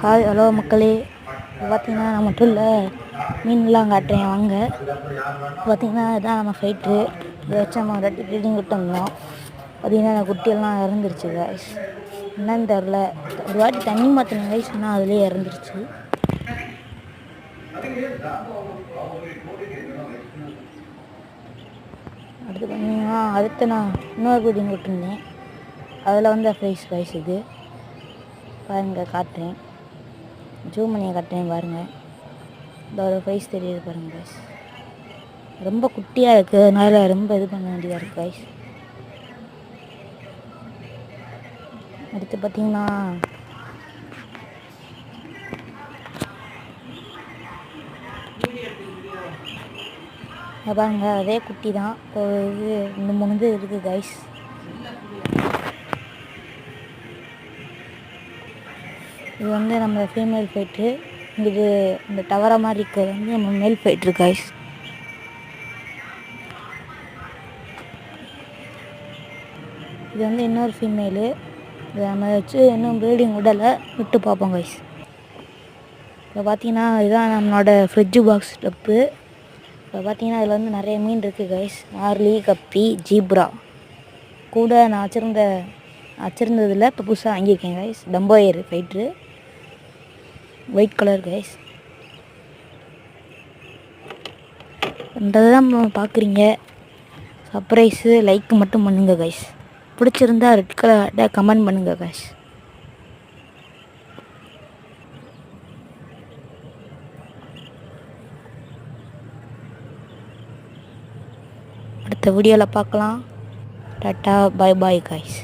Hi hello மக்களே. பார்த்தீங்கன்னா நான் மட்டும் இல்லை, மீன்லாம் காட்டுறேன் வாங்க. பார்த்தீங்கன்னா இதான் நம்ம ஃபைட்ரு. இதை வச்சு நம்ம ரெட்டி ப்ரீடிங் விட்டு வந்தோம். பார்த்தீங்கன்னா அந்த குட்டியெல்லாம் இறந்துருச்சு கைஸ். என்னன்னு தெரில, ஒரு வாட்டி தண்ணி மாற்றின கைஸ், ஆனால் அதுலேயே இறந்துருச்சு. அடுத்து பார்த்தீங்கன்னா நான் இன்னொரு ப்ரீடிங் விட்டுருந்தேன். அதில் வந்து ஃப்ரைஸ் கைஸ் இது பாருங்கள், காட்டுறேன், ஜூம் பண்ணி காட்டுறேன் பாருங்கள். இதோட ப்ரைஸ் தெரியுது பாருங்கள் கைஸ். ரொம்ப குட்டியாக இருக்குது, அதனால் ரொம்ப இது பண்ண வேண்டியதாக இருக்குது கைஸ். அடுத்து பார்த்தீங்கன்னா பாருங்க, அதே குட்டி தான். ஒரு இது 2-3 இது இருக்குது கைஸ். இது வந்து நம்ம ஃபீமேல் ஃபைட்ரு. இது இந்த டவரை மாதிரி இருக்கிறது வந்து நம்ம மேல் ஃபைட்ரு கைஸ். இது வந்து இன்னொரு ஃபீமேலு. இதை நம்ம வச்சு இன்னும் ப்ரீடிங் விட்டு பார்ப்போம் கைஸ். இப்போ பார்த்தீங்கன்னா இதுதான் நம்மளோட ஃப்ரிட்ஜு பாக்ஸ் டப்பு. இப்போ பார்த்தீங்கன்னா இதில் வந்து நிறைய மீன் இருக்குது கைஸ். ஆர்லி, கப்பி, ஜீப்ரா. கூட நான் வச்சுருந்ததில் இப்போ புதுசாக வாங்கியிருக்கேன் கைஸ். டம்போயர் ஃபைட்ரு, white colour guys. இந்த தான் பார்க்குறீங்க. சர்ப்ரைஸு லைக் மட்டும் பண்ணுங்க கைஸ். பிடிச்சிருந்தா ரெட் கலர் கமெண்ட் பண்ணுங்க கைஸ். அடுத்த வீடியோவில் பார்க்கலாம். டாட்டா, பாய் பாய் கைஸ்.